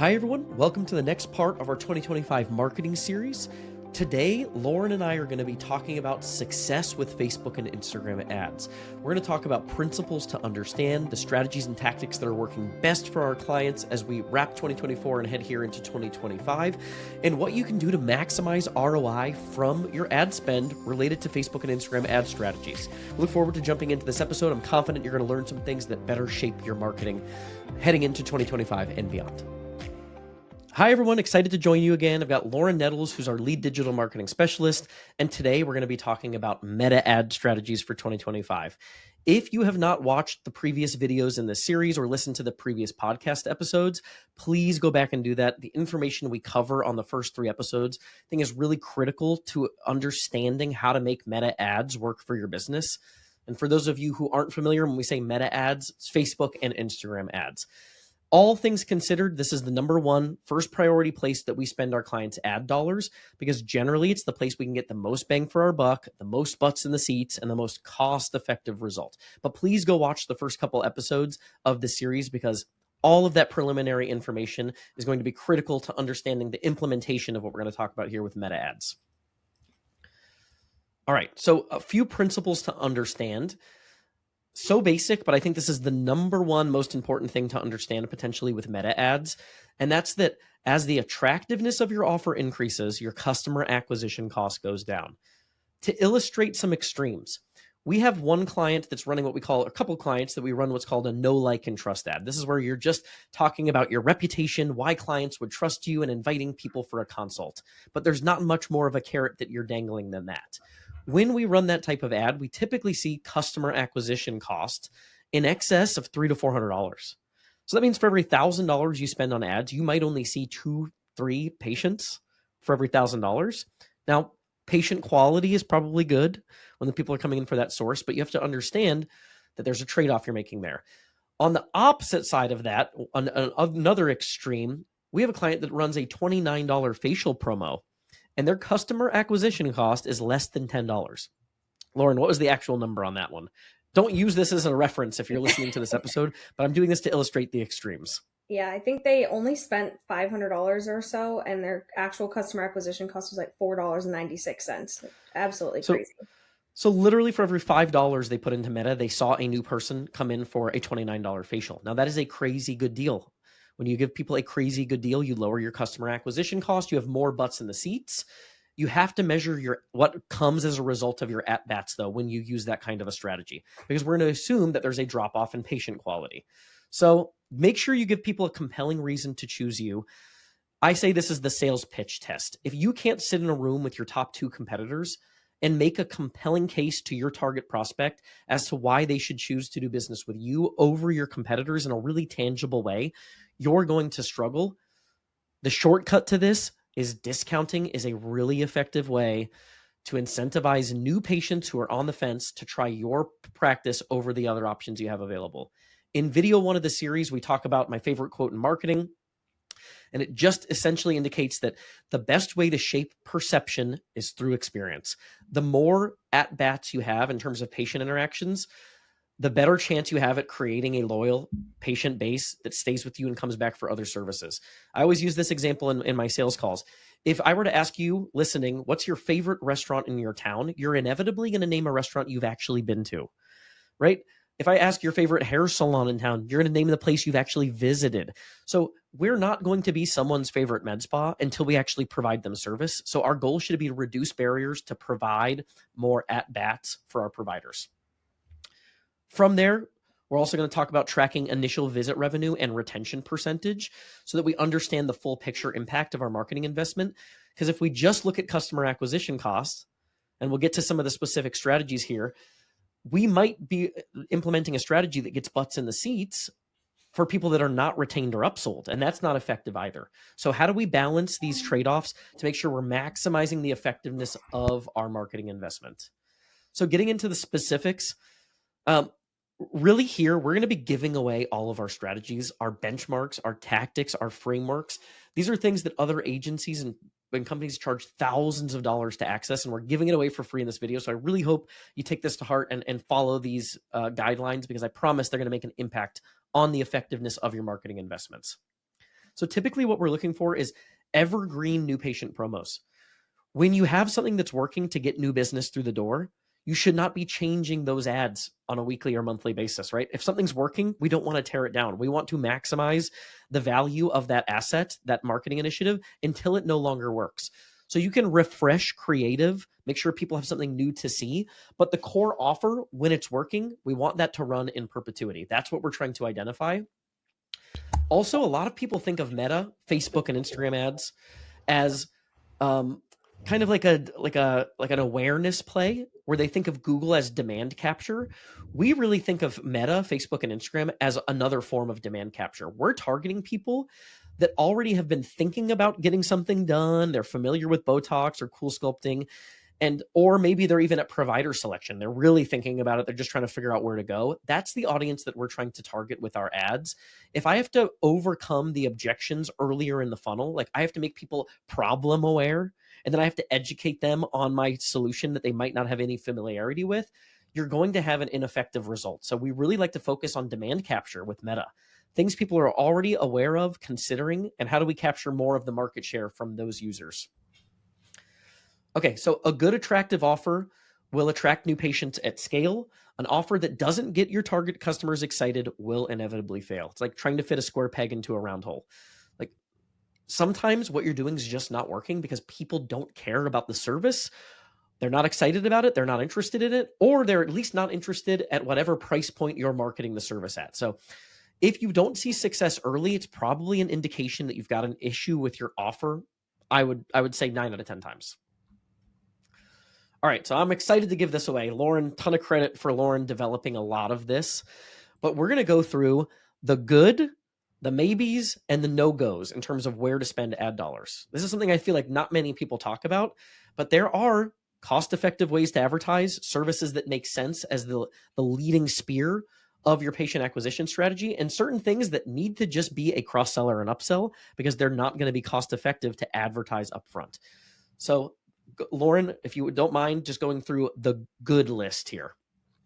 Hi everyone, welcome to the next part of our 2025 marketing series. Today, Lauren and I are going to be talking about success with Facebook and Instagram ads. We're going to talk about principles to understand, the strategies and tactics that are working best for our clients as we wrap 2024 and head here into 2025, and what you can do to maximize ROI from your ad spend related to Facebook and Instagram ad strategies. We look forward to jumping into this episode. I'm confident you're going to learn some things that better shape your marketing heading into 2025 and beyond. Hi, everyone. Excited to join you again. I've got Lauren Nettles, who's our lead digital marketing specialist. And today we're going to be talking about meta ad strategies for 2025. If you have not watched the previous videos in this series or listened to the previous podcast episodes, please go back and do that. The information we cover on the first 3 episodes, I think, is really critical to understanding how to make meta ads work for your business. And for those of you who aren't familiar, when we say meta ads, it's Facebook and Instagram ads. All things considered, this is the number one first priority place that we spend our clients' ad dollars, because generally it's the place we can get the most bang for our buck, the most butts in the seats, and the most cost-effective result. But please go watch the first couple episodes of the series, because all of that preliminary information is going to be critical to understanding the implementation of what we're going to talk about here with meta ads. All right, so a few principles to understand. So basic, but I think this is the number one most important thing to understand potentially with meta ads. And that's that as the attractiveness of your offer increases, your customer acquisition cost goes down. To illustrate some extremes, we have one client that's running what we call, a couple clients that we run what's called a know, like, and trust ad. This is where you're just talking about your reputation, why clients would trust you, and inviting people for a consult. But there's not much more of a carrot that you're dangling than that. When we run that type of ad, we typically see customer acquisition cost in excess of $300 to $400. So that means for every $1,000 you spend on ads, you might only see 2-3 patients for every $1,000. Now, patient quality is probably good when the people are coming in for that source, but you have to understand that there's a trade-off you're making there. On the opposite side of that, on another extreme, we have a client that runs a $29 facial promo, and their customer acquisition cost is less than $10. Lauren, what was the actual number on that one? Don't use this as a reference if you're listening to this episode, but I'm doing this to illustrate the extremes. Yeah, I think they only spent $500 or so, and their actual customer acquisition cost was like $4.96. Absolutely crazy. So literally for every $5 they put into Meta, they saw a new person come in for a $29 facial. Now that is a crazy good deal. When you give people a crazy good deal, you lower your customer acquisition cost. You have more butts in the seats. You have to measure what comes as a result of your at-bats, though, when you use that kind of a strategy, because we're going to assume that there's a drop-off in patient quality. So make sure you give people a compelling reason to choose you. I say this is the sales pitch test. If you can't sit in a room with your top 2 competitors and make a compelling case to your target prospect as to why they should choose to do business with you over your competitors in a really tangible way, you're going to struggle. The shortcut to this is discounting is a really effective way to incentivize new patients who are on the fence to try your practice over the other options you have available. In video 1 of the series, we talk about my favorite quote in marketing, and it just essentially indicates that the best way to shape perception is through experience. The more at-bats you have in terms of patient interactions, the better chance you have at creating a loyal patient base that stays with you and comes back for other services. I always use this example in my sales calls. If I were to ask you listening, what's your favorite restaurant in your town? You're inevitably going to name a restaurant you've actually been to, right? If I ask your favorite hair salon in town, you're going to name the place you've actually visited. So we're not going to be someone's favorite med spa until we actually provide them service. So our goal should be to reduce barriers to provide more at-bats for our providers. From there, we're also going to talk about tracking initial visit revenue and retention percentage so that we understand the full picture impact of our marketing investment. Because if we just look at customer acquisition costs, and we'll get to some of the specific strategies here, we might be implementing a strategy that gets butts in the seats for people that are not retained or upsold, and that's not effective either. So how do we balance these trade-offs to make sure we're maximizing the effectiveness of our marketing investment? So getting into the specifics, really here, we're going to be giving away all of our strategies, our benchmarks, our tactics, our frameworks. These are things that other agencies and companies charge thousands of dollars to access, and we're giving it away for free in this video. So I really hope you take this to heart and follow these guidelines, because I promise they're going to make an impact on the effectiveness of your marketing investments. So typically what we're looking for is evergreen new patient promos. When you have something that's working to get new business through the door, you should not be changing those ads on a weekly or monthly basis, right? If something's working, we don't want to tear it down. We want to maximize the value of that asset, that marketing initiative, until it no longer works. So you can refresh creative, make sure people have something new to see, but the core offer, when it's working, we want that to run in perpetuity. That's what we're trying to identify. Also, a lot of people think of Meta, Facebook, and Instagram ads as um, kind of like an awareness play where they think of Google as demand capture. We really think of Meta, Facebook, and Instagram as another form of demand capture. We're targeting people that already have been thinking about getting something done. They're familiar with Botox or cool sculpting, and or maybe they're even at provider selection. They're really thinking about it. They're just trying to figure out where to go. That's the audience that we're trying to target with our ads. If I have to overcome the objections earlier in the funnel, like I have to make people problem aware, and then I have to educate them on my solution that they might not have any familiarity with, you're going to have an ineffective result. So we really like to focus on demand capture with Meta. Things people are already aware of, considering, and how do we capture more of the market share from those users? Okay, so a good attractive offer will attract new patients at scale. An offer that doesn't get your target customers excited will inevitably fail. It's like trying to fit a square peg into a round hole. Like sometimes what you're doing is just not working because people don't care about the service. They're not excited about it. They're not interested in it, or they're at least not interested at whatever price point you're marketing the service at. So if you don't see success early, it's probably an indication that you've got an issue with your offer. I would say 9 out of 10 times. All right, so I'm excited to give this away. Lauren, ton of credit for Lauren developing a lot of this, but we're going to go through the good, the maybes, and the no-goes in terms of where to spend ad dollars. This is something I feel like not many people talk about, but there are cost-effective ways to advertise, services that make sense as the leading spear of your patient acquisition strategy, and certain things that need to just be a cross-seller and upsell because they're not going to be cost-effective to advertise upfront. So Lauren, if you don't mind just going through the good list here.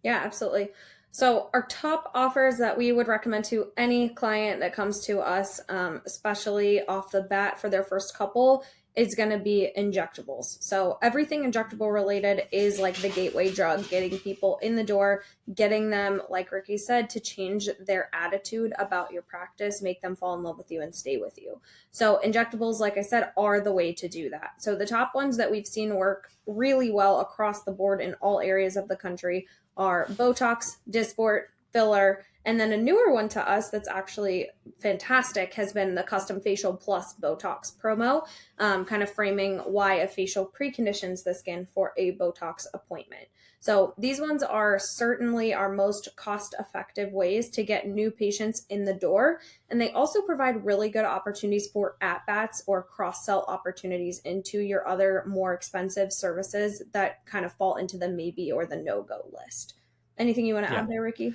Yeah, absolutely. So, our top offers that we would recommend to any client that comes to us, especially off the bat for their first couple, is going to be injectables. So, everything injectable related is like the gateway drug, getting people in the door, getting them, like Ricky said, to change their attitude about your practice, make them fall in love with you and stay with you. So, injectables, like I said, are the way to do that. So, the top ones that we've seen work really well across the board in all areas of the country are Botox, Dysport, filler, and then a newer one to us that's actually fantastic has been the custom facial plus Botox promo, kind of framing why a facial preconditions the skin for a Botox appointment. So these ones are certainly our most cost-effective ways to get new patients in the door, and they also provide really good opportunities for at-bats or cross-sell opportunities into your other more expensive services that kind of fall into the maybe or the no-go list. Anything you want to Yeah. add there, Ricky?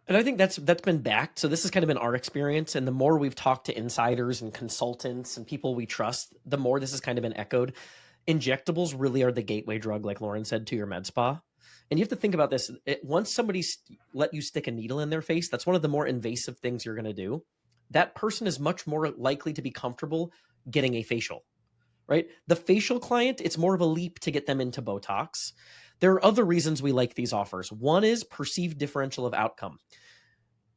And I think that's been backed. So this has kind of been our experience. And the more we've talked to insiders and consultants and people we trust, the more this has kind of been echoed. Injectables really are the gateway drug, like Lauren said, to your med spa. And you have to think about this. Once somebody let you stick a needle in their face, that's one of the more invasive things you're going to do. That person is much more likely to be comfortable getting a facial, right? The facial client, it's more of a leap to get them into Botox. There are other reasons we like these offers. One is perceived differential of outcome.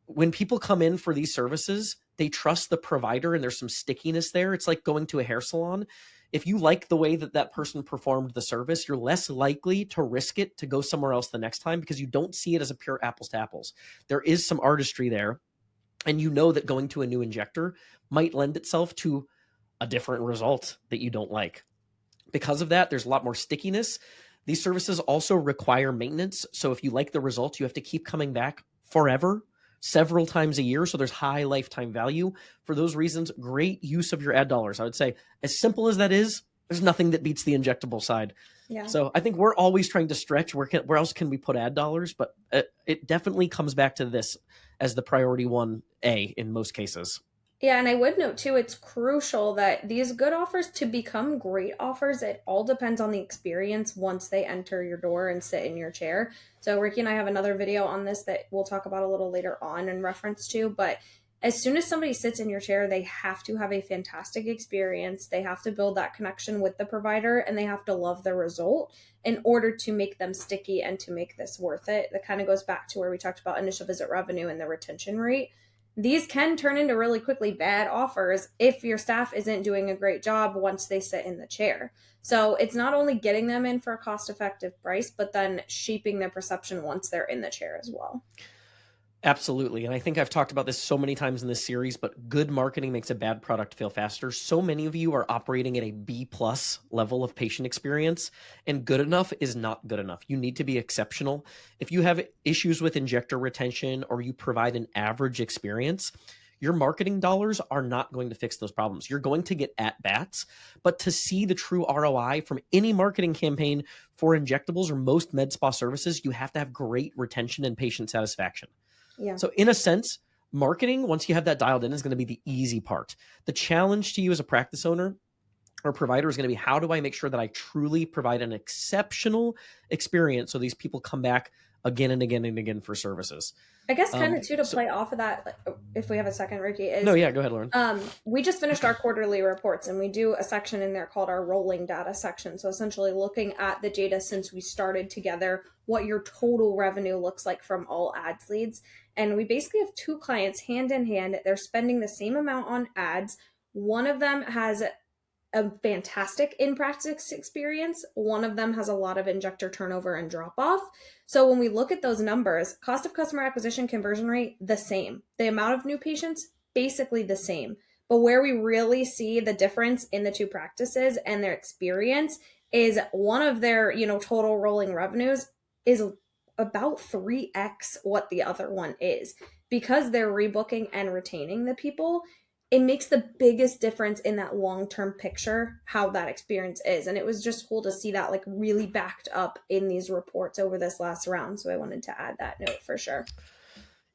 When people come in for these services, they trust the provider and there's some stickiness there. It's like going to a hair salon. If you like the way that that person performed the service, you're less likely to risk it to go somewhere else the next time because you don't see it as a pure apples to apples. There is some artistry there. And you know that going to a new injector might lend itself to a different result that you don't like. Because of that, there's a lot more stickiness. These services also require maintenance. So if you like the results, you have to keep coming back forever, several times a year. So there's high lifetime value. For those reasons, great use of your ad dollars. I would say, as simple as that is, there's nothing that beats the injectable side. Yeah. So I think we're always trying to stretch. Where else can we put ad dollars? But it definitely comes back to this as the priority 1A in most cases. Yeah, and I would note too, it's crucial that these good offers to become great offers, it all depends on the experience once they enter your door and sit in your chair. So Ricky and I have another video on this that we'll talk about a little later on in reference to, but as soon as somebody sits in your chair, they have to have a fantastic experience. They have to build that connection with the provider, and they have to love the result in order to make them sticky and to make this worth it. That kind of goes back to where we talked about initial visit revenue and the retention rate. These can turn into really quickly bad offers if your staff isn't doing a great job once they sit in the chair. So it's not only getting them in for a cost-effective price, but then shaping their perception once they're in the chair as well. Absolutely. And I think I've talked about this so many times in this series, but good marketing makes a bad product fail faster. So many of you are operating at a B plus level of patient experience, and good enough is not good enough. You need to be exceptional. If you have issues with injector retention or you provide an average experience, your marketing dollars are not going to fix those problems. You're going to get at bats, but to see the true ROI from any marketing campaign for injectables or most med spa services, you have to have great retention and patient satisfaction. Yeah. So in a sense, marketing, once you have that dialed in, is going to be the easy part. The challenge to you as a practice owner or provider is going to be, how do I make sure that I truly provide an exceptional experience so these people come back again and again and again for services? I guess kind of too, to play off of that, if we have a second, Ricky, is no, yeah, go ahead, Lauren. We just finished our quarterly reports, and we do a section in there called our rolling data section. So essentially looking at the data since we started together, what your total revenue looks like from all ads leads. And we basically have two clients hand in hand. They're spending the same amount on ads. One of them has a fantastic in-practice experience. One of them has a lot of injector turnover and drop-off. So when we look at those numbers, cost of customer acquisition, conversion rate, the same. The amount of new patients, basically the same. But where we really see the difference in the two practices and their experience is one of their, total rolling revenues is about 3x what the other one is. Because they're rebooking and retaining the people, it makes the biggest difference in that long-term picture, how that experience is. And it was just cool to see that really backed up in these reports over this last round. So I wanted to add that note for sure.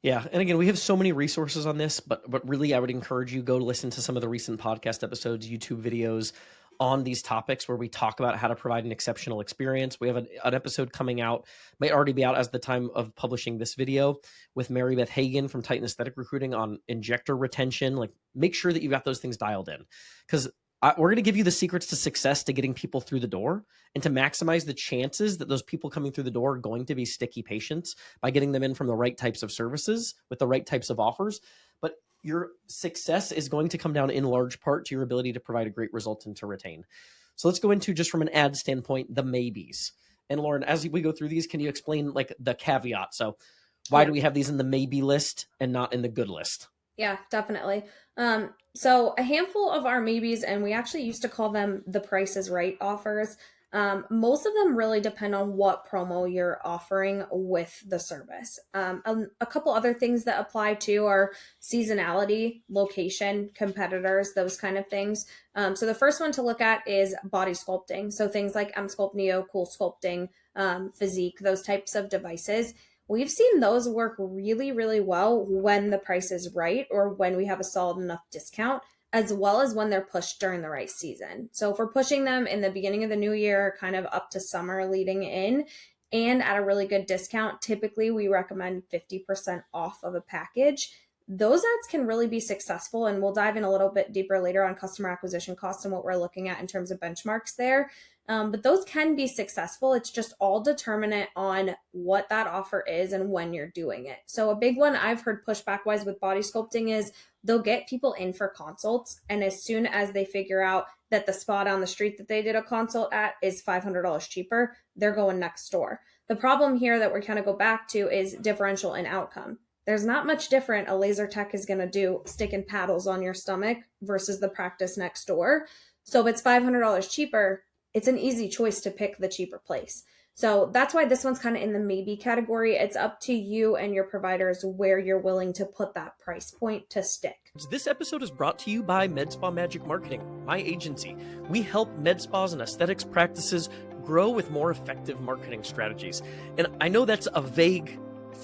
Yeah. And again, we have so many resources on this, but really I would encourage you, go listen to some of the recent podcast episodes, YouTube videos on these topics where we talk about how to provide an exceptional experience. We have an episode coming out, might already be out as the time of publishing this video, with Mary Beth Hagan from Titan Aesthetic Recruiting on injector retention. Make sure that you got those things dialed in, because we're going to give you the secrets to success to getting people through the door and to maximize the chances that those people coming through the door are going to be sticky patients by getting them in from the right types of services with the right types of offers. But your success is going to come down in large part to your ability to provide a great result and to retain. So let's go into, just from an ad standpoint, the maybes. And Lauren, as we go through these, can you explain the caveat? So why do we have these in the maybe list and not in the good list? Yeah, definitely. So a handful of our maybes, and we actually used to call them the Price is Right offers. Most of them really depend on what promo you're offering with the service. A couple other things that apply to are seasonality, location, competitors, those kind of things. So the first one to look at is body sculpting. So things like Emsculpt Neo, Cool Sculpting, Physique, those types of devices. We've seen those work really, really well when the price is right or when we have a solid enough discount, as well as when they're pushed during the right season. So if we're pushing them in the beginning of the new year, kind of up to summer leading in, and at a really good discount, typically we recommend 50% off of a package. Those ads can really be successful, and we'll dive in a little bit deeper later on customer acquisition costs and what we're looking at in terms of benchmarks there. But those can be successful. It's just all determinant on what that offer is and when you're doing it. So a big one I've heard pushback wise with body sculpting is they'll get people in for consults, and as soon as they figure out that the spa down the street that they did a consult at is $500 cheaper, they're going next door. The problem here that we kind of go back to is differential in outcome. There's not much different a laser tech is going to do sticking paddles on your stomach versus the practice next door. So if it's $500 cheaper, it's an easy choice to pick the cheaper place. So that's why this one's kind of in the maybe category. It's up to you and your providers where you're willing to put that price point to stick. This episode is brought to you by Med Spa Magic Marketing, my agency. We help med spas and aesthetics practices grow with more effective marketing strategies. And I know that's a vague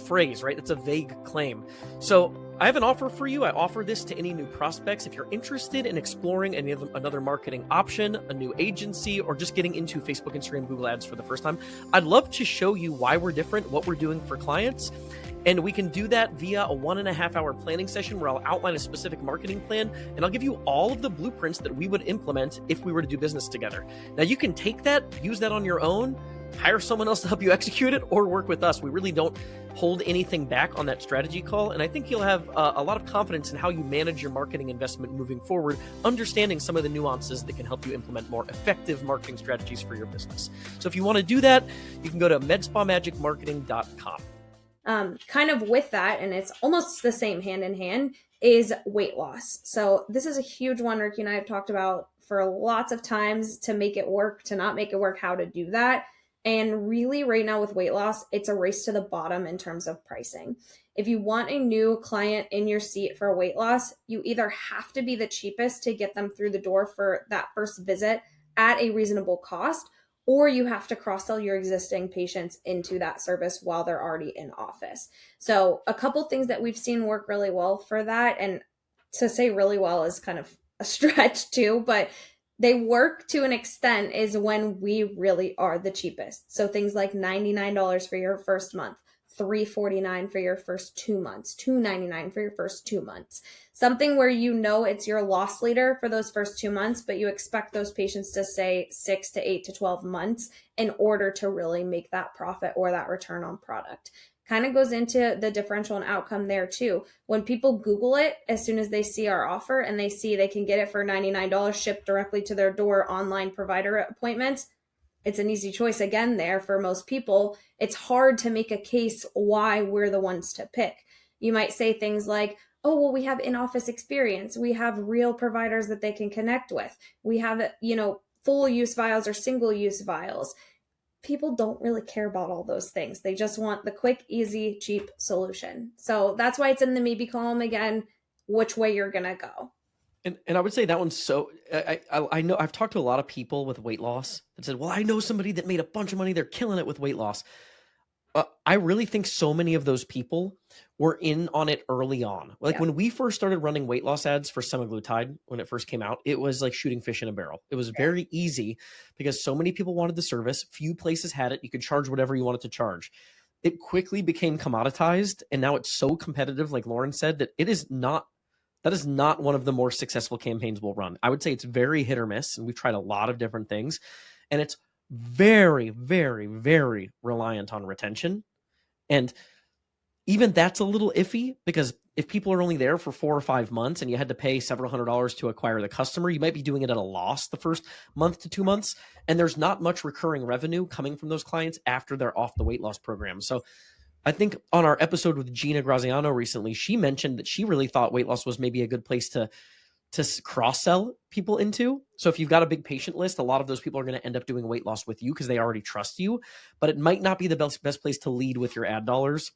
phrase, right? That's a vague claim. So I have an offer for you. I offer this to any new prospects. If you're interested in exploring another marketing option, a new agency, or just getting into Facebook, Instagram, Google Ads for the first time, I'd love to show you why we're different, what we're doing for clients. And we can do that via a 1.5-hour planning session where I'll outline a specific marketing plan and I'll give you all of the blueprints that we would implement if we were to do business together. Now, you can take that, use that on your own, hire someone else to help you execute it, or work with us. We really don't hold anything back on that strategy call. And I think you'll have a lot of confidence in how you manage your marketing investment moving forward, understanding some of the nuances that can help you implement more effective marketing strategies for your business. So if you want to do that, you can go to medspamagicmarketing.com. Kind of with that, and it's almost the same hand in hand, is weight loss. So this is a huge one Ricky and I have talked about for lots of times, to make it work, to not make it work, how to do that. And really right now with weight loss, it's a race to the bottom in terms of pricing. If you want a new client in your seat for weight loss, you either have to be the cheapest to get them through the door for that first visit at a reasonable cost, or you have to cross-sell your existing patients into that service while they're already in office. So a couple things that we've seen work really well for that, and to say really well is kind of a stretch too, but they work to an extent, is when we really are the cheapest. So things like $99 for your first month, $349 for your first 2 months, $299 for your first 2 months. Something where you know it's your loss leader for those first 2 months, but you expect those patients to stay 6 to 8 to 12 months in order to really make that profit or that return on product. Kind of goes into the differential and outcome there too. When people Google it, as soon as they see our offer and they see they can get it for $99 shipped directly to their door, online provider appointments, it's an easy choice again there for most people. It's hard to make a case why we're the ones to pick. You might say things like, oh, well, we have in-office experience. We have real providers that they can connect with. We have, full use vials or single use vials. People don't really care about all those things. They just want the quick, easy, cheap solution. So that's why it's in the maybe column again, which way you're going to go. And I would say that one's so, I know I've talked to a lot of people with weight loss that said, well, I know somebody that made a bunch of money. They're killing it with weight loss. I really think so many of those people were in on it early on. Like when we first started running weight loss ads for semaglutide, when it first came out, it was like shooting fish in a barrel. It was very easy because so many people wanted the service. Few places had it. You could charge whatever you wanted to charge. It quickly became commoditized. And now it's so competitive, like Lauren said, that that is not one of the more successful campaigns we'll run. I would say it's very hit or miss. And we've tried a lot of different things. And it's very, very, very reliant on retention. And even that's a little iffy, because if people are only there for 4 or 5 months and you had to pay several $100s to acquire the customer, you might be doing it at a loss the first month to 2 months. And there's not much recurring revenue coming from those clients after they're off the weight loss program. So I think on our episode with Gina Graziano recently, she mentioned that she really thought weight loss was maybe a good place to cross-sell people into. So if you've got a big patient list, a lot of those people are going to end up doing weight loss with you because they already trust you, but it might not be the best place to lead with your ad dollars.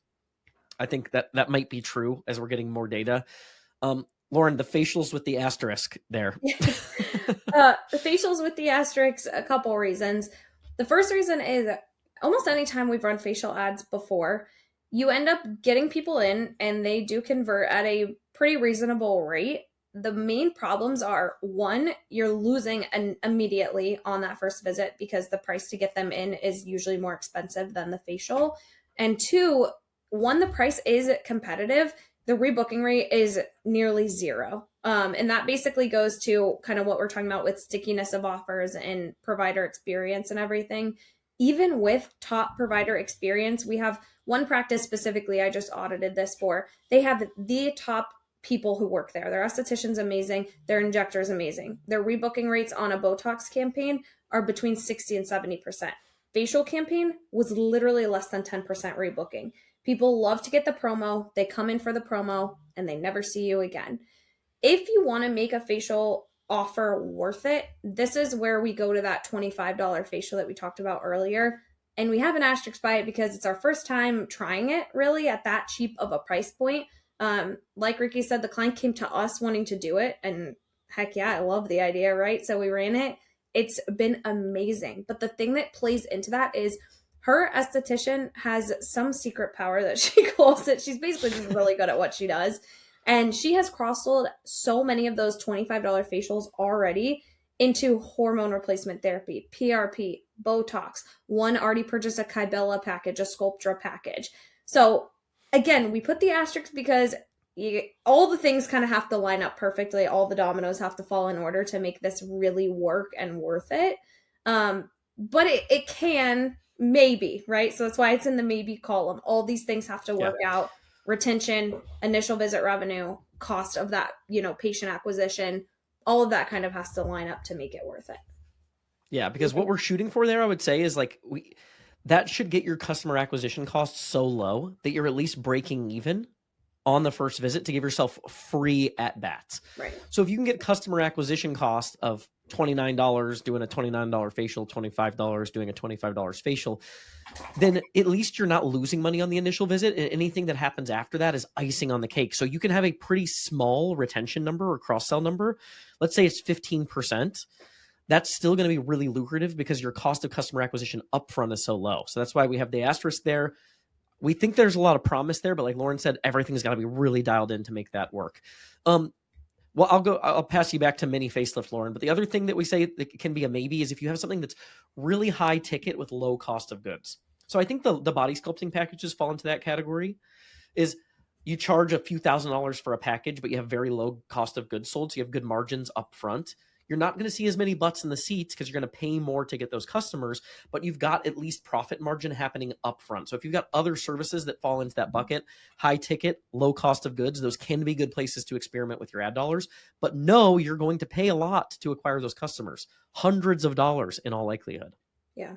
I think that might be true as we're getting more data. Lauren, the facials with the asterisk there. The facials with the asterisks, a couple reasons. The first reason is almost any time we've run facial ads before, you end up getting people in and they do convert at a pretty reasonable rate. The main problems are, one, you're losing immediately on that first visit because the price to get them in is usually more expensive than the facial. And two, one, the price is competitive. The rebooking rate is nearly zero. And that basically goes to kind of what we're talking about with stickiness of offers and provider experience and everything. Even with top provider experience, we have one practice specifically, I just audited this for. They have the top people who work there. Their esthetician's amazing. Their injector's amazing. Their rebooking rates on a Botox campaign are between 60 and 70%. Facial campaign was literally less than 10% rebooking. People love to get the promo. They come in for the promo and they never see you again. If you want to make a facial offer worth it, this is where we go to that $25 facial that we talked about earlier. And we have an asterisk by it because it's our first time trying it really at that cheap of a price point. Like Ricky said, the client came to us wanting to do it, and heck yeah, I love the idea, right? So we ran it. It's been amazing. But the thing that plays into that is her esthetician has some secret power that she calls it. She's basically just really good at what she does. And she has cross sold so many of those $25 facials already into hormone replacement therapy, PRP, Botox. One already purchased a Kybella package, a Sculptra package. So again, we put the asterisk because all the things kind of have to line up perfectly. All the dominoes have to fall in order to make this really work and worth it. But it can maybe, right? So that's why it's in the maybe column. All these things have to Yeah. work out: retention, initial visit revenue, cost of that, patient acquisition. All of that kind of has to line up to make it worth it. Yeah, because what we're shooting for there, I would say, is like that should get your customer acquisition costs so low that you're at least breaking even on the first visit to give yourself free at bats. Right. So if you can get customer acquisition cost of $29 doing a $29 facial, $25 doing a $25 facial, then at least you're not losing money on the initial visit. And anything that happens after that is icing on the cake. So you can have a pretty small retention number or cross sell number. Let's say it's 15%. That's still going to be really lucrative because your cost of customer acquisition upfront is so low. So that's why we have the asterisk there. We think there's a lot of promise there, but like Lauren said, everything's got to be really dialed in to make that work. Well, I'll pass you back to mini facelift, Lauren. But the other thing that we say that can be a maybe is if you have something that's really high ticket with low cost of goods. So I think the body sculpting packages fall into that category. Is you charge a few $1,000s for a package, but you have very low cost of goods sold, so you have good margins up front. You're not going to see as many butts in the seats because you're going to pay more to get those customers, but you've got at least profit margin happening up front. So if you've got other services that fall into that bucket, high ticket, low cost of goods, those can be good places to experiment with your ad dollars. But no, you're going to pay a lot to acquire those customers, hundreds of dollars in all likelihood. Yeah.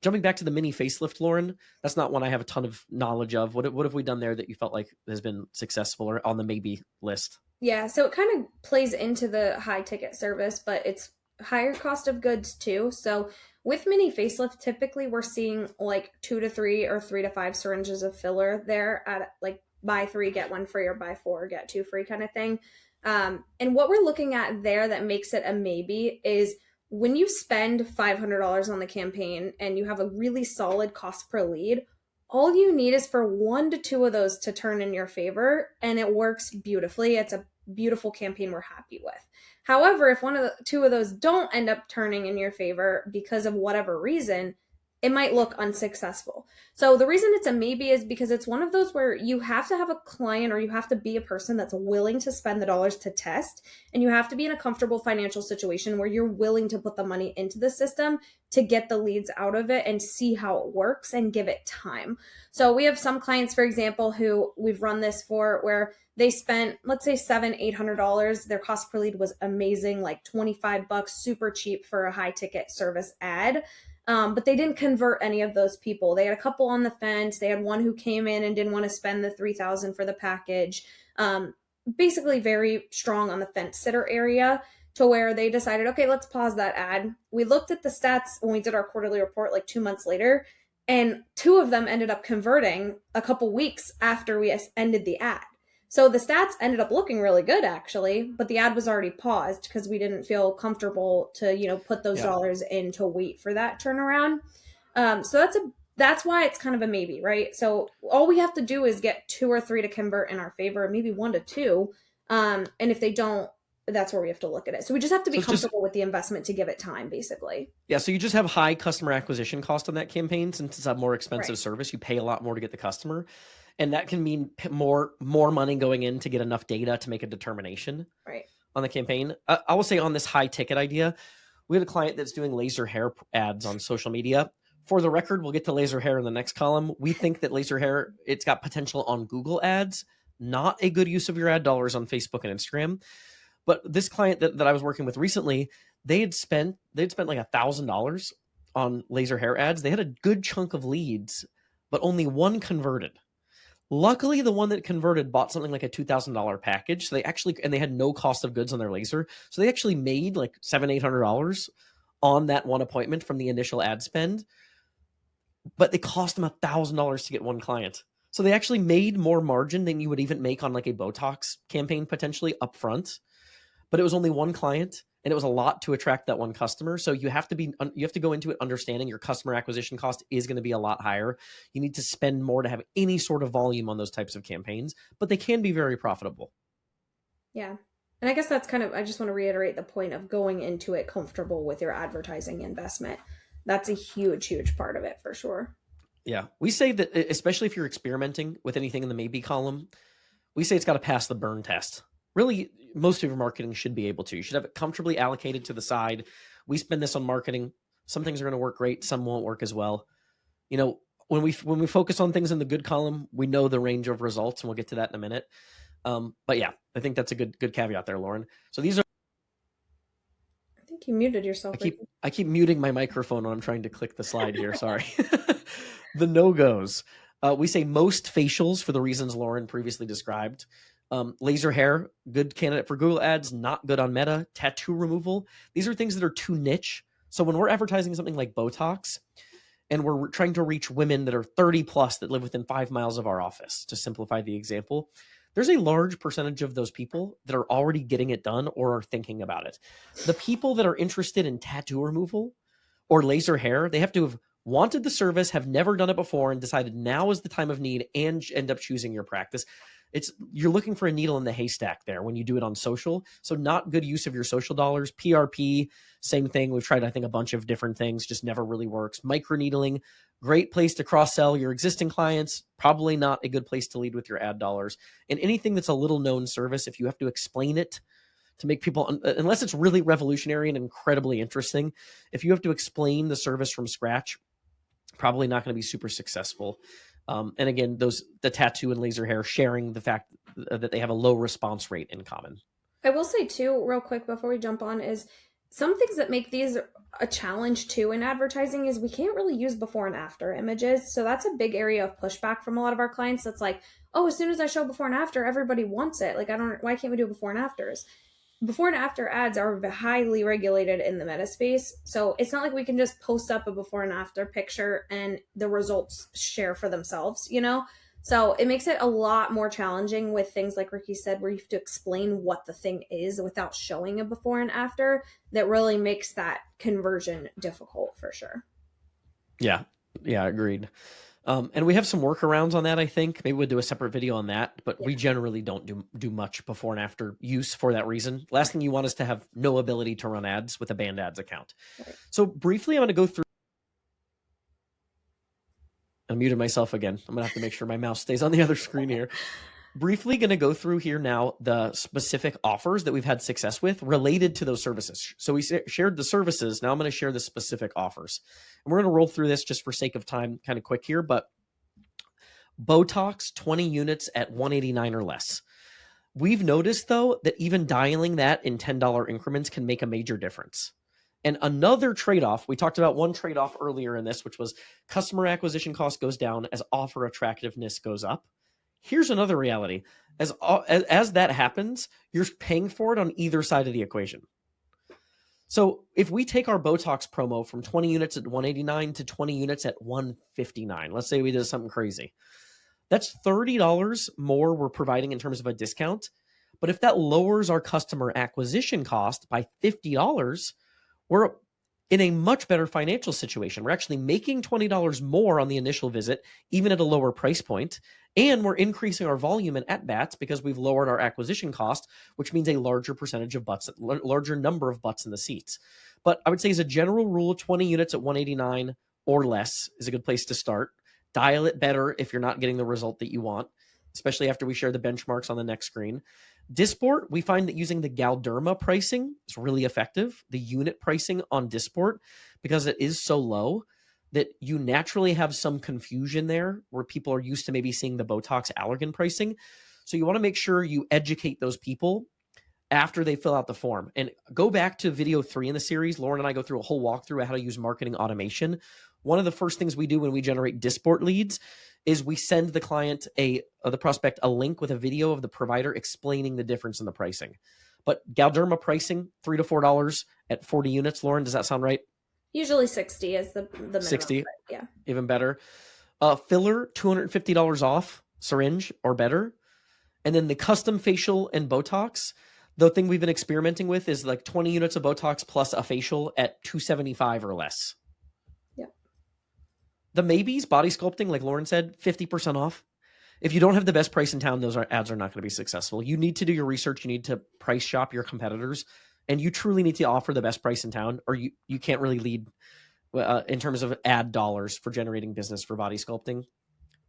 Jumping back to the mini facelift, Lauren, that's not one I have a ton of knowledge of. What have we done there that you felt like has been successful or on the maybe list? Yeah, so it kind of plays into the high ticket service, but it's higher cost of goods too. So with mini facelift, typically we're seeing like 2 to 3 or 3 to 5 syringes of filler there at like buy 3 get 1 free or buy 4 get 2 free kind of thing. And what we're looking at there that makes it a maybe is when you spend $500 on the campaign and you have a really solid cost per lead, all you need is for 1 to 2 of those to turn in your favor, and it works beautifully. It's a beautiful campaign we're happy with. However, if 1 of the 2 of those don't end up turning in your favor because of whatever reason, it might look unsuccessful. So the reason it's a maybe is because it's one of those where you have to have a client or you have to be a person that's willing to spend the dollars to test, and you have to be in a comfortable financial situation where you're willing to put the money into the system to get the leads out of it and see how it works and give it time. So we have some clients, for example, who we've run this for where they spent, let's say, $700-800. Their cost per lead was amazing, like $25, super cheap for a high ticket service ad. But they didn't convert any of those people. They had a couple on the fence. They had one who came in and didn't want to spend the $3,000 for the package. Basically very strong on the fence sitter area, to where they decided, okay, let's pause that ad. We looked at the stats when we did our quarterly report like 2 months later, and 2 of them ended up converting a couple weeks after we ended the ad. So the stats ended up looking really good, actually, but the ad was already paused because we didn't feel comfortable to, put those dollars in to wait for that turnaround. So that's why it's kind of a maybe, right? So all we have to do is get 2 or 3 to convert in our favor, maybe 1 to 2. And if they don't, that's where we have to look at it. So we just have to be comfortable with the investment to give it time, basically. Yeah. So you just have high customer acquisition cost on that campaign. Since it's a more expensive Right. service, you pay a lot more to get the customer. And that can mean more money going in to get enough data to make a determination Right. on the campaign. I will say on this high ticket idea, we had a client that's doing laser hair ads on social media. For the record, we'll get to laser hair in the next column. We think that laser hair, it's got potential on Google ads, not a good use of your ad dollars on Facebook and Instagram. But this client that I was working with recently, they'd spent like $1,000 on laser hair ads. They had a good chunk of leads, but only one converted. Luckily, the one that converted bought something like a $2,000 package. So they had no cost of goods on their laser. So they actually made like $700-800 on that one appointment from the initial ad spend. But it cost them $1,000 to get one client. So they actually made more margin than you would even make on like a Botox campaign potentially up front. But it was only one client, and it was a lot to attract that one customer. So you have to go into it understanding your customer acquisition cost is going to be a lot higher. You need to spend more to have any sort of volume on those types of campaigns, but they can be very profitable. Yeah. And I guess that's kind of, I just want to reiterate the point of going into it comfortable with your advertising investment. That's a huge, huge part of it for sure. Yeah. We say that, especially if you're experimenting with anything in the maybe column, we say it's got to pass the burn test. Really, most of your marketing should be able to. You should have it comfortably allocated to the side. We spend this on marketing. Some things are going to work great, some won't work as well. You know, when we focus on things in the good column, we know the range of results, and we'll get to that in a minute. But yeah, I think that's a good caveat there, Lauren. So these are I think you muted yourself, Ricky. I keep muting my microphone when I'm trying to click the slide here. Sorry. The no-goes. We say most facials for the reasons Lauren previously described. Laser hair, good candidate for Google ads, not good on Meta. Tattoo removal. These are things that are too niche. So when we're advertising something like Botox, and we're trying to reach women that are 30 plus that live within 5 miles of our office, to simplify the example, there's a large percentage of those people that are already getting it done or are thinking about it. The people that are interested in tattoo removal or laser hair, they have to have wanted the service, have never done it before, and decided now is the time of need and end up choosing your practice. You're looking for a needle in the haystack there when you do it on social. So not good use of your social dollars. PRP, same thing. We've tried, I think, a bunch of different things, just never really works. Microneedling, great place to cross-sell your existing clients, probably not a good place to lead with your ad dollars. And anything that's a little known service, if you have to explain it to make people, unless it's really revolutionary and incredibly interesting, if you have to explain the service from scratch, probably not going to be super successful. And again, the tattoo and laser hair sharing the fact that they have a low response rate in common. I will say too, real quick before we jump on, is some things that make these a challenge too in advertising is we can't really use before and after images. So that's a big area of pushback from a lot of our clients. That's like, oh, as soon as I show before and after, everybody wants it. Like, I don't, why can't we do before and afters? Before and after ads are highly regulated in the meta space. So it's not like we can just post up a before and after picture and the results share for themselves, you know? So it makes it a lot more challenging with things like Ricky said, where you have to explain what the thing is without showing a before and after. That really makes that conversion difficult for sure. Yeah. Yeah. Agreed. And we have some workarounds on that, I think. Maybe we'll do a separate video on that, but Yeah. we generally don't do much before and after use for that reason. Last thing you want is to have no ability to run ads with a banned ads account. Right. So briefly, I'm going to go through. I muted myself again. I'm going to have to make sure my mouse stays on the other screen here. Briefly going to go through here now the specific offers that we've had success with related to those services. So we shared the services. Now I'm going to share the specific offers. And we're going to roll through this just for sake of time, kind of quick here, but Botox 20 units at 189 or less. We've noticed though that even dialing that in $10 increments can make a major difference. And another trade-off, we talked about one trade-off earlier in this, which was customer acquisition cost goes down as offer attractiveness goes up. Here's another reality. As that happens, you're paying for it on either side of the equation. So if we take our Botox promo from 20 units at 189 to 20 units at 159, let's say we did something crazy. That's $30 more we're providing in terms of a discount. But if that lowers our customer acquisition cost by $50, we're in a much better financial situation. We're actually making $20 more on the initial visit, even at a lower price point, and we're increasing our volume in at-bats because we've lowered our acquisition cost, which means a larger percentage of butts, larger number of butts in the seats. But I would say as a general rule, 20 units at 189 or less is a good place to start. Dial it better if you're not getting the result that you want, especially after we share the benchmarks on the next screen. Dysport, we find that using the Galderma pricing is really effective. The unit pricing on Dysport, because it is so low that you naturally have some confusion there where people are used to maybe seeing the Botox Allergan pricing. So you want to make sure you educate those people after they fill out the form. And go back to video 3 in the series. Lauren and I go through a whole walkthrough of how to use marketing automation. One of the first things we do when we generate Dysport leads is we send the client the prospect a link with a video of the provider explaining the difference in the pricing. But Galderma pricing, $3 to $4 at 40 units. Lauren, does that sound right? Usually 60 is the minimum. 60, yeah. Even better. Filler, $250 off, syringe or better. And then the custom facial and Botox, the thing we've been experimenting with is like 20 units of Botox plus a facial at $275 or less. Yeah. The maybes, body sculpting, like Lauren said, 50% off. If you don't have the best price in town, those ads are not going to be successful. You need to do your research. You need to price shop your competitors, and you truly need to offer the best price in town, or you can't really lead in terms of ad dollars for generating business for body sculpting.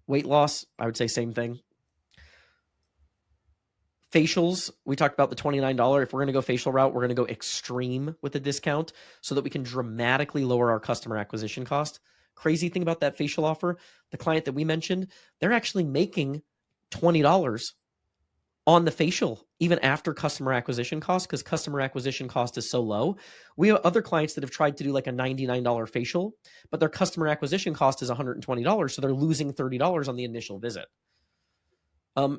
Weight loss, I would say same thing. Facials, we talked about the $29. If we're going to go facial route, we're going to go extreme with the discount so that we can dramatically lower our customer acquisition cost. Crazy thing about that facial offer, the client that we mentioned, they're actually making $20 on the facial, even after customer acquisition cost, because customer acquisition cost is so low. We have other clients that have tried to do like a $99 facial, but their customer acquisition cost is $120. So they're losing $30 on the initial visit.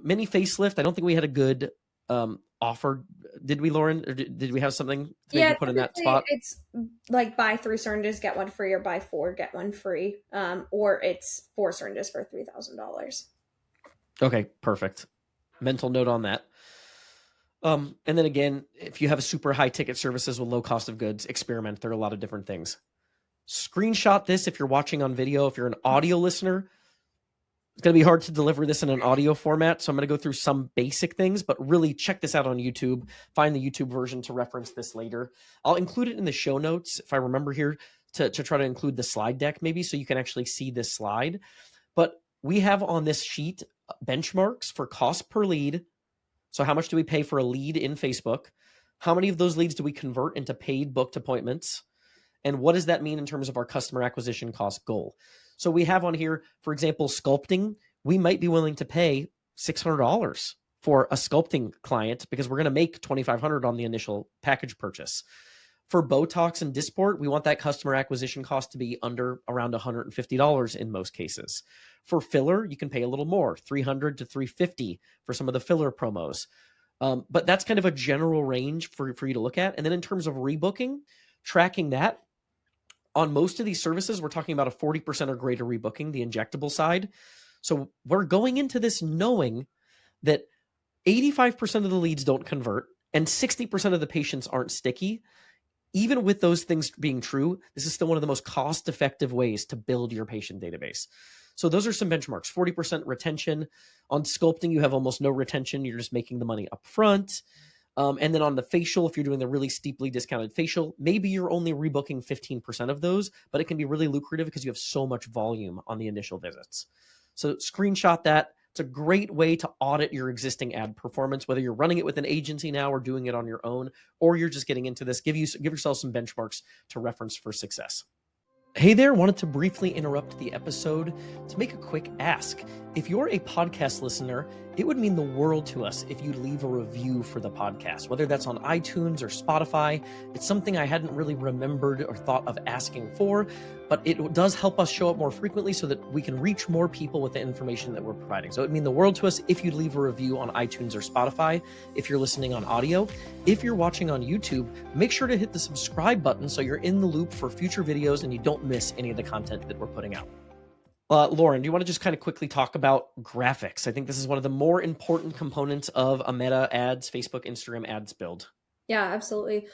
Mini facelift, I don't think we had a good offer. Did we, Lauren? Or did we have something to maybe Yeah, put in that typically spot? it's like buy 3 syringes, get one free, or buy four, get one free. Or it's 4 syringes for $3,000. Okay, perfect. Mental note on that. And then again, if you have a super high ticket services with low cost of goods, experiment. There are a lot of different things. Screenshot this if you're watching on video. If you're an audio listener, it's going to be hard to deliver this in an audio format. So I'm going to go through some basic things, but really check this out on YouTube. Find the YouTube version to reference this later. I'll include it in the show notes if I remember here to try to include the slide deck maybe so you can actually see this slide. But we have on this sheet benchmarks for cost per lead. So how much do we pay for a lead in Facebook? How many of those leads do we convert into paid booked appointments? And what does that mean in terms of our customer acquisition cost goal? So we have on here, for example, sculpting. We might be willing to pay $600 for a sculpting client because we're going to make $2,500 on the initial package purchase. For Botox and Dysport, we want that customer acquisition cost to be under around $150 in most cases. For filler, you can pay a little more, $300 to $350 for some of the filler promos. But that's kind of a general range for you to look at. And then in terms of rebooking, tracking that, on most of these services, we're talking about a 40% or greater rebooking, the injectable side. So we're going into this knowing that 85% of the leads don't convert and 60% of the patients aren't sticky. Even with those things being true, this is still one of the most cost-effective ways to build your patient database. So those are some benchmarks. 40% retention. On sculpting, you have almost no retention. You're just making the money up front. And then on the facial, if you're doing the really steeply discounted facial, maybe you're only rebooking 15% of those, but it can be really lucrative because you have so much volume on the initial visits. So screenshot that. It's a great way to audit your existing ad performance, whether you're running it with an agency now or doing it on your own, or you're just getting into this. Give yourself some benchmarks to reference for success. Hey there, wanted to briefly interrupt the episode to make a quick ask. If you're a podcast listener, it would mean the world to us if you'd leave a review for the podcast, whether that's on iTunes or Spotify. It's something I hadn't really remembered or thought of asking for, but it does help us show up more frequently so that we can reach more people with the information that we're providing. So it would mean the world to us if you'd leave a review on iTunes or Spotify, if you're listening on audio. If you're watching on YouTube, make sure to hit the subscribe button so you're in the loop for future videos and you don't miss any of the content that we're putting out. Lauren, do you want to just kind of quickly talk about graphics? I think this is one of the more important components of a Meta ads, Facebook, Instagram ads build. Yeah, absolutely.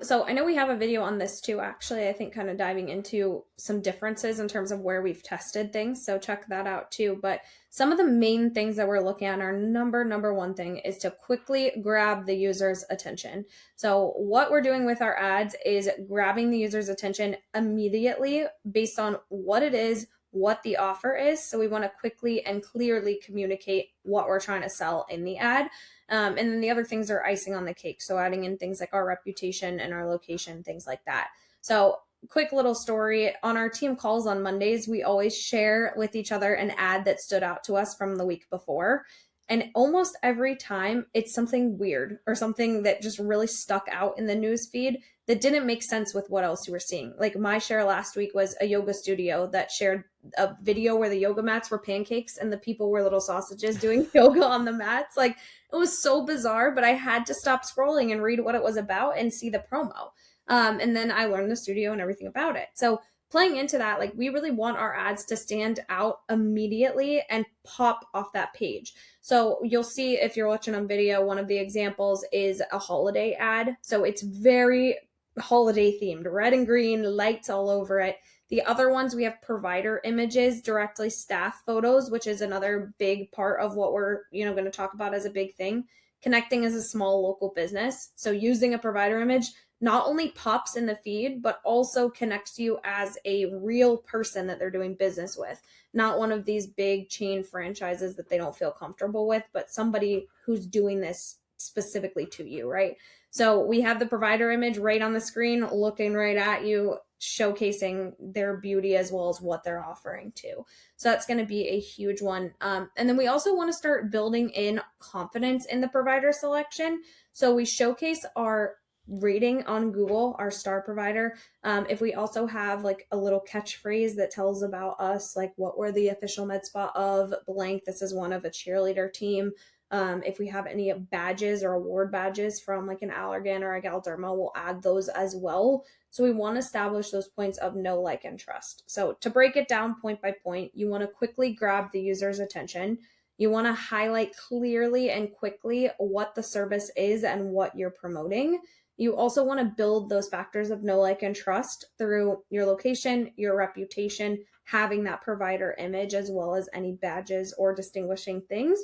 So I know we have a video on this too, actually, I think kind of diving into some differences in terms of where we've tested things. So check that out too. But some of the main things that we're looking at, our number one thing is to quickly grab the user's attention. So what we're doing with our ads is grabbing the user's attention immediately based on what it is, what the offer is. So we want to quickly and clearly communicate what we're trying to sell in the ad. And then the other things are icing on the cake. So adding in things like our reputation and our location, things like that. So quick little story, on our team calls on Mondays, we always share with each other an ad that stood out to us from the week before. And almost every time it's something weird or something that just really stuck out in the news feed that didn't make sense with what else you were seeing. Like my share last week was a yoga studio that shared a video where the yoga mats were pancakes and the people were little sausages doing yoga on the mats. Like it was so bizarre, but I had to stop scrolling and read what it was about and see the promo. And then I learned the studio and everything about it. So playing into that, like we really want our ads to stand out immediately and pop off that page. So you'll see if you're watching on video, one of the examples is a holiday ad. So it's very holiday themed, red and green, lights all over it. The other ones, we have provider images, directly staff photos, which is another big part of what we're, going to talk about as a big thing. Connecting as a small local business. So using a provider image not only pops in the feed, but also connects you as a real person that they're doing business with. Not one of these big chain franchises that they don't feel comfortable with, but somebody who's doing this specifically to you, right? So we have the provider image right on the screen, looking right at you, showcasing their beauty as well as what they're offering too. So that's going to be a huge one. And then we also want to start building in confidence in the provider selection. So we showcase our rating on Google, our star provider. If we also have like a little catchphrase that tells about us, like what we're the official med spa of blank, this is one of a cheerleader team. If we have any badges or award badges from like an Allergan or a Galderma, we'll add those as well. So we want to establish those points of know, like, and trust. So to break it down point by point, you want to quickly grab the user's attention. You want to highlight clearly and quickly what the service is and what you're promoting. You also want to build those factors of know, like, and trust through your location, your reputation, having that provider image, as well as any badges or distinguishing things,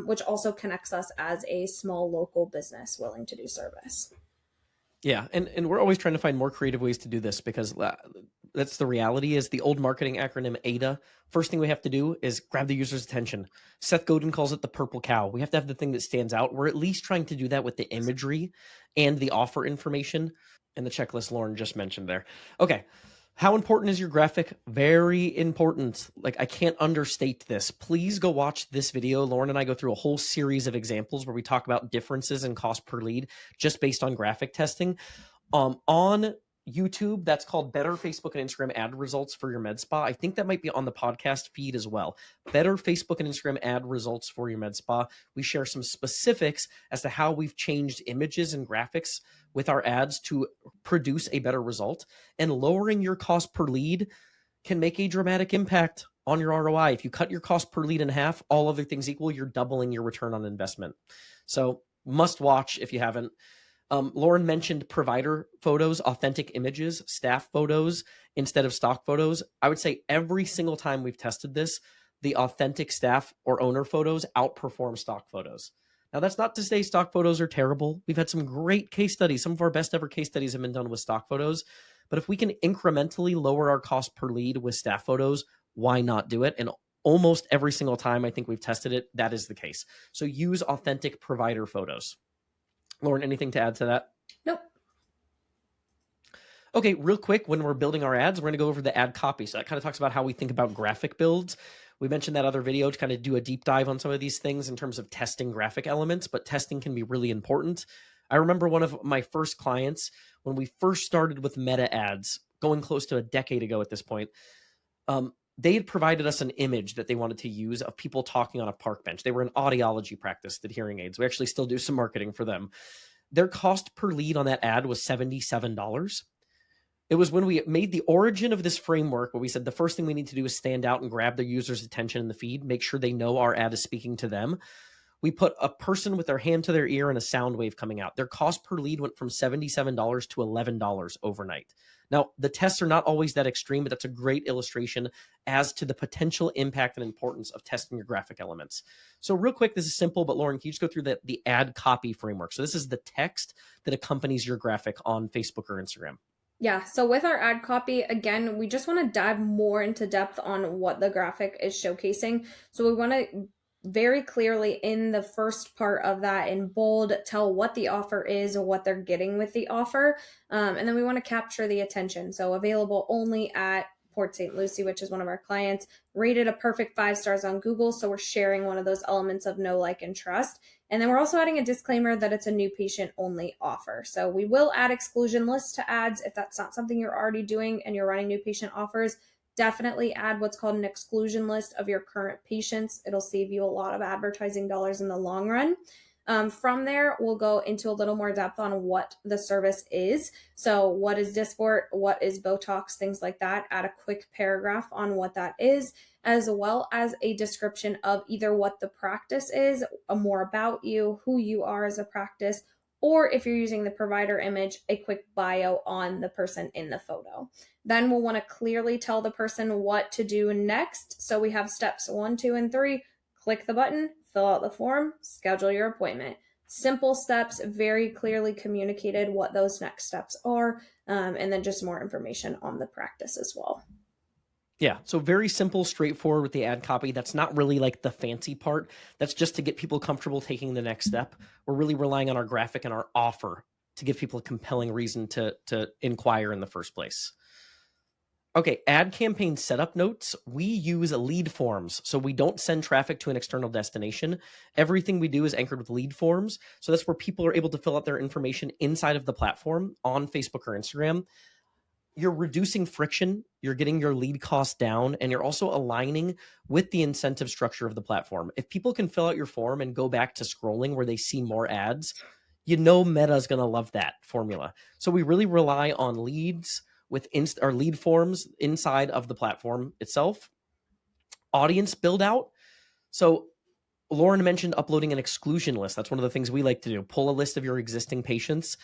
which also connects us as a small local business willing to do service. Yeah, and we're always trying to find more creative ways to do this because that's the reality is the old marketing acronym ADA. First thing we have to do is grab the user's attention. Seth Godin calls it the purple cow. We have to have the thing that stands out. We're at least trying to do that with the imagery and the offer information and the checklist Lauren just mentioned there. Okay. How important is your graphic? Very important. Like, I can't understate this. Please go watch this video. Lauren and I go through a whole series of examples where we talk about differences in cost per lead just based on graphic testing. On YouTube, that's called Better Facebook and Instagram Ad Results for Your Med Spa. I think that might be on the podcast feed as well. Better Facebook and Instagram Ad Results for Your Med Spa. We share some specifics as to how we've changed images and graphics with our ads to produce a better result. And lowering your cost per lead can make a dramatic impact on your ROI. If you cut your cost per lead in half, all other things equal, you're doubling your return on investment. So must watch if you haven't. Lauren mentioned provider photos, authentic images, staff photos instead of stock photos. I would say every single time we've tested this, the authentic staff or owner photos outperform stock photos. Now, that's not to say stock photos are terrible. We've had some great case studies. Some of our best ever case studies have been done with stock photos. But if we can incrementally lower our cost per lead with staff photos, why not do it? And almost every single time I think we've tested it, that is the case. So use authentic provider photos. Lauren, anything to add to that? Nope. Okay, real quick, when we're building our ads, we're going to go over the ad copy. So that kind of talks about how we think about graphic builds. We mentioned that other video to kind of do a deep dive on some of these things in terms of testing graphic elements, but testing can be really important. I remember one of my first clients when we first started with meta ads, going close to a decade ago at this point. They had provided us an image that they wanted to use of people talking on a park bench. They were an audiology practice, did hearing aids. We actually still do some marketing for them. Their cost per lead on that ad was $77. It was when we made the origin of this framework where we said the first thing we need to do is stand out and grab their users' attention in the feed, make sure they know our ad is speaking to them. We put a person with their hand to their ear and a sound wave coming out. Their cost per lead went from $77 to $11 overnight. Now, the tests are not always that extreme, but that's a great illustration as to the potential impact and importance of testing your graphic elements. So real quick, this is simple, but Lauren, can you just go through the ad copy framework? So this is the text that accompanies your graphic on Facebook or Instagram. Yeah, so with our ad copy, again, we just want to dive more into depth on what the graphic is showcasing. So we want to very clearly in the first part of that in bold tell what the offer is or what they're getting with the offer. And then we want to capture the attention. So available only at Port St. Lucie, which is one of our clients, rated a perfect 5 stars on Google. So we're sharing one of those elements of know, like, and trust. And then we're also adding a disclaimer that it's a new patient only offer. So we will add exclusion lists to ads if that's not something you're already doing and you're running new patient offers. Definitely add what's called an exclusion list of your current patients. It'll save you a lot of advertising dollars in the long run. From there, we'll go into a little more depth on what the service is. So what is Dysport? What is Botox? Things like that. Add a quick paragraph on what that is, as well as a description of either what the practice is, more about you, who you are as a practice, or if you're using the provider image, a quick bio on the person in the photo. Then we'll want to clearly tell the person what to do next. So we have steps 1, 2, and 3. Click the button, fill out the form, schedule your appointment. Simple steps, very clearly communicated what those next steps are, and then just more information on the practice as well. Yeah, so very simple, straightforward with the ad copy. That's not really like the fancy part. That's just to get people comfortable taking the next step. We're really relying on our graphic and our offer to give people a compelling reason to inquire in the first place. Okay, ad campaign setup notes. We use lead forms, so we don't send traffic to an external destination. Everything we do is anchored with lead forms. So that's where people are able to fill out their information inside of the platform on Facebook or Instagram. You're reducing friction, you're getting your lead cost down, and you're also aligning with the incentive structure of the platform. If people can fill out your form and go back to scrolling where they see more ads, you know Meta is going to love that formula. So we really rely on leads with our lead forms inside of the platform itself. Audience build out. So Lauren mentioned uploading an exclusion list. That's one of the things we like to do. Pull a list of your existing patients,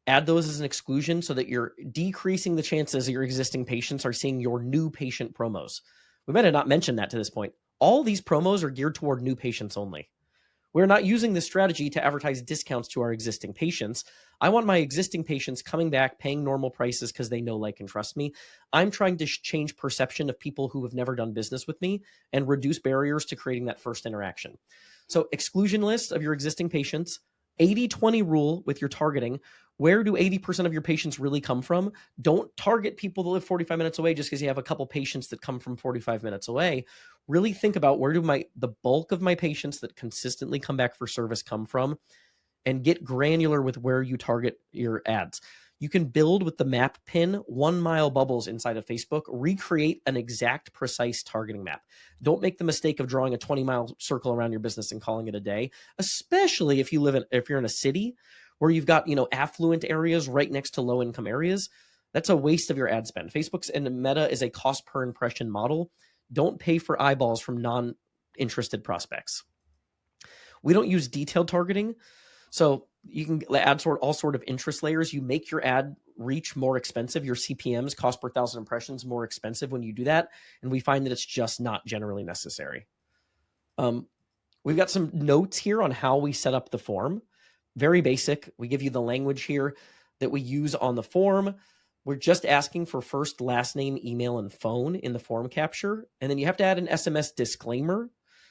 add those as an exclusion so that you're decreasing the chances that your existing patients are seeing your new patient promos. We might have not mentioned that to this point. All these promos are geared toward new patients only. We're not using this strategy to advertise discounts to our existing patients. I want my existing patients coming back, paying normal prices because they know, like, and trust me. I'm trying to change perception of people who have never done business with me and reduce barriers to creating that first interaction. So exclusion list of your existing patients, 80-20 rule with your targeting. Where do 80% of your patients really come from? Don't target people that live 45 minutes away just because you have a couple patients that come from 45 minutes away. Really think about where do the bulk of my patients that consistently come back for service come from, and get granular with where you target your ads. You can build with the map pin 1 mile bubbles inside of Facebook, recreate an exact precise targeting map. Don't make the mistake of drawing a 20-mile circle around your business and calling it a day, especially if you're in a city where you've got, affluent areas right next to low income areas. That's a waste of your ad spend. Facebook's and Meta is a cost per impression model. Don't pay for eyeballs from non-interested prospects. We don't use detailed targeting. So you can add all sort of interest layers. You make your ad reach more expensive. Your CPMs, cost per thousand impressions, more expensive when you do that. And we find that it's just not generally necessary. We've got some notes here on how we set up the form. Very basic. We give you the language here that we use on the form. We're just asking for first, last name, email, and phone in the form capture. And then you have to add an SMS disclaimer.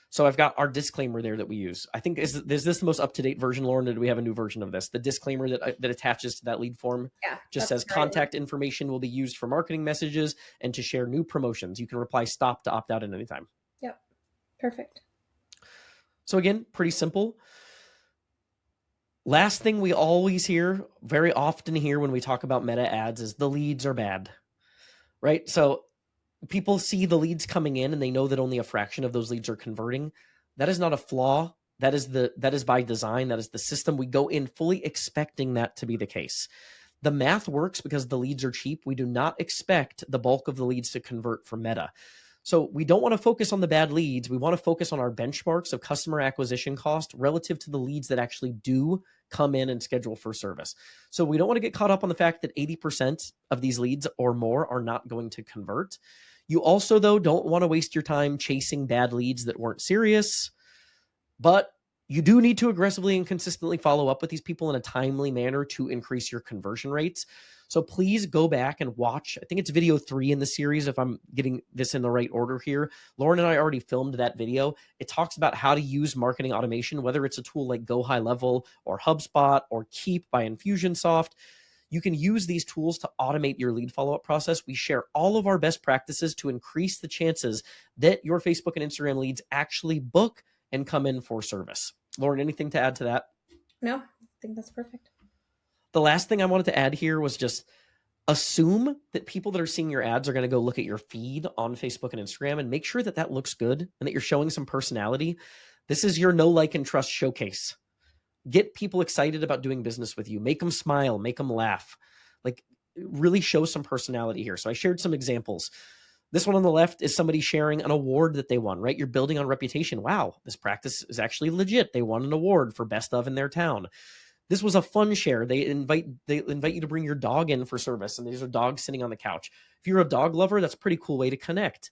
So I've got our disclaimer there that we use. I think, is this the most up-to-date version, Lauren, or do we have a new version of this? The disclaimer that attaches to that lead form just says contact information will be used for marketing messages and to share new promotions. You can reply stop to opt out at any time. Yep. Perfect. So again, pretty simple. Last thing we always hear, very often hear when we talk about Meta ads, is the leads are bad, right? So people see the leads coming in and they know that only a fraction of those leads are converting. That is not a flaw. That is by design. That is the system. We go in fully expecting that to be the case. The math works because the leads are cheap. We do not expect the bulk of the leads to convert from Meta. So we don't want to focus on the bad leads. We want to focus on our benchmarks of customer acquisition cost relative to the leads that actually do come in and schedule for service. So we don't want to get caught up on the fact that 80% of these leads or more are not going to convert. You also, though, don't want to waste your time chasing bad leads that weren't serious, but you do need to aggressively and consistently follow up with these people in a timely manner to increase your conversion rates. So please go back and watch. I think it's video 3 in the series, if I'm getting this in the right order here. Lauren and I already filmed that video. It talks about how to use marketing automation, whether it's a tool like Go High Level or HubSpot or Keep by Infusionsoft. You can use these tools to automate your lead follow-up process. We share all of our best practices to increase the chances that your Facebook and Instagram leads actually book and come in for service. Lauren, anything to add to that? No, I think that's perfect. The last thing I wanted to add here was just assume that people that are seeing your ads are going to go look at your feed on Facebook and Instagram, and make sure that that looks good and that you're showing some personality. This is your know, like, and trust showcase. Get people excited about doing business with you. Make them smile, make them laugh. Like, really show some personality here. So I shared some examples. This one on the left is somebody sharing an award that they won, right? You're building on reputation. Wow, this practice is actually legit. They won an award for best of in their town. This was a fun share. They invite you to bring your dog in for service, and there's a dog sitting on the couch. If you're a dog lover, that's a pretty cool way to connect.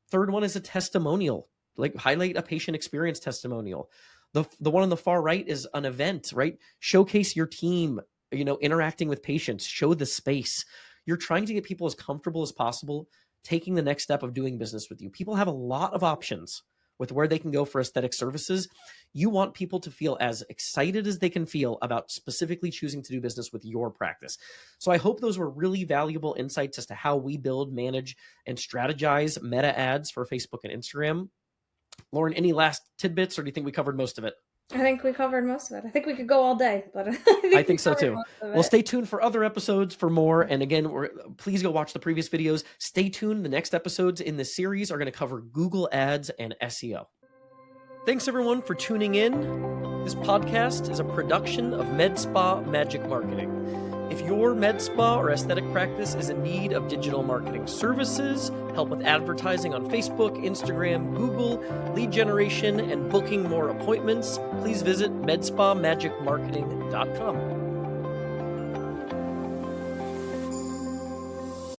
Third one is a testimonial, like highlight a patient experience testimonial. The one on the far right is an event, right? Showcase your team, interacting with patients, show the space. You're trying to get people as comfortable as possible taking the next step of doing business with you. People have a lot of options with where they can go for aesthetic services. You want people to feel as excited as they can feel about specifically choosing to do business with your practice. So I hope those were really valuable insights as to how we build, manage, and strategize meta ads for Facebook and Instagram. Lauren, any last tidbits, or do you think we covered most of it? I think we covered most of it. I think we could go all day, but I think so too. Well, stay tuned for other episodes for more. And again, please go watch the previous videos. Stay tuned. The next episodes in this series are going to cover Google Ads and SEO. Thanks everyone for tuning in. This podcast is a production of Med Spa Magic Marketing. If your med spa or aesthetic practice is in need of digital marketing services, help with advertising on Facebook, Instagram, Google, lead generation, and booking more appointments, please visit medspamagicmarketing.com.